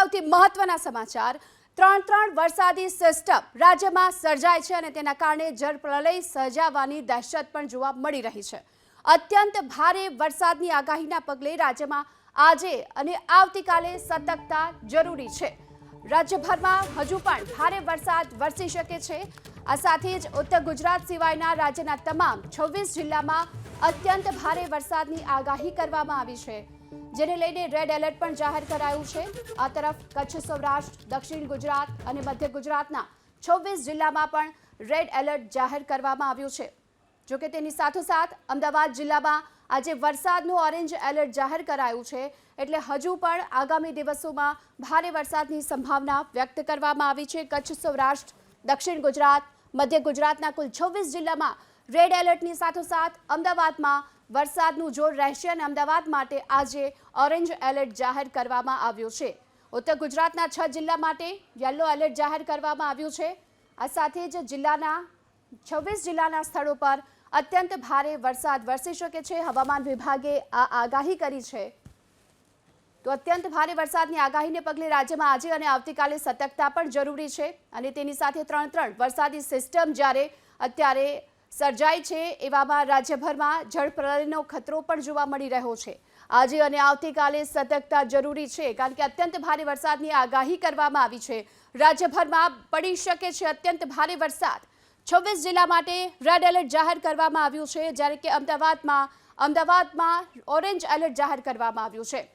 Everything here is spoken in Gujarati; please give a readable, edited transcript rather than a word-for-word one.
સૌથી મહત્વના સમાચાર ત્રણ વરસાદી સિસ્ટમ રાજ્યમાં સર્જાય છે અને તેના કારણે જળપ્રલય સર્જાવાની દહેશત પણ જોવા મળી રહી છે। અત્યંત ભારે વરસાદની આગાહીના પગલે રાજ્યમાં આજે અને આવતીકાલે સતર્કતા જરૂરી છે। રાજ્યભરમાં હજુ પણ ભારે વરસાદ વરસી શકે છે। આ સાથે જ ઉત્તર ગુજરાત સિવાયના રાજ્યના તમામ 26 જિલ્લામાં અત્યંત ભારે વરસાદની આગાહી કરવામાં આવી છે, જેને લઈને રેડ એલર્ટ પણ જાહેર કરાયું છે। આ તરફ કચ્છ, સૌરાષ્ટ્ર, દક્ષિણ ગુજરાત અને મધ્ય ગુજરાતના 26 જિલ્લામાં પણ રેડ એલર્ટ જાહેર કરવામાં આવ્યું છે। જોકે તેની સાથોસાથ અમદાવાદ જિલ્લામાં આજે વરસાદનું ઓરેન્જ એલર્ટ જાહેર કરાયું છે, એટલે હજુ પણ આગામી દિવસોમાં ભારે વરસાદની સંભાવના વ્યક્ત કરવામાં આવી છે। કચ્છ, સૌરાષ્ટ્ર, દક્ષિણ ગુજરાત, મધ્ય ગુજરાતના કુલ 26 જિલ્લામાં રેડ એલર્ટની સાથોસાથ અમદાવાદમાં વરસાદનું જોર રહેશે અને અમદાવાદ માટે આજે ઓરેન્જ એલર્ટ જાહેર કરવામાં આવ્યું છે। ઉત્તર ગુજરાતના 6 જિલ્લા માટે યલો એલર્ટ જાહેર કરવામાં આવ્યું છે। આ સાથે જ જિલ્લાના 26 જિલ્લાના સ્થળો પર અત્યંત ભારે વરસાદ વરસી શકે છે। હવામાન વિભાગે આ આગાહી કરી છે, તો અત્યંત ભારે વરસાદની આગાહીને પગલે રાજ્યમાં આજે અને આવતીકાલે સતર્કતા પણ જરૂરી છે અને તેની સાથે ત્રણ વરસાદી સિસ્ટમ જ્યારે અત્યારે સર્જાય છે, એવામાં રાજ્યભરમાં જળપ્રલયનો ખતરો પણ જોવા મળી રહ્યો છે। આજે અને આવતીકાલે સતર્કતા જરૂરી છે, કારણ કે અત્યંત ભારે વરસાદની આગાહી કરવામાં આવી છે। રાજ્યભરમાં પડી શકે છે અત્યંત ભારે વરસાદ। 26 જિલ્લા માટે રેડ એલર્ટ જાહેર કરવામાં આવ્યું છે, જ્યારે કે અમદાવાદમાં ઓરેન્જ એલર્ટ જાહેર કરવામાં આવ્યું છે।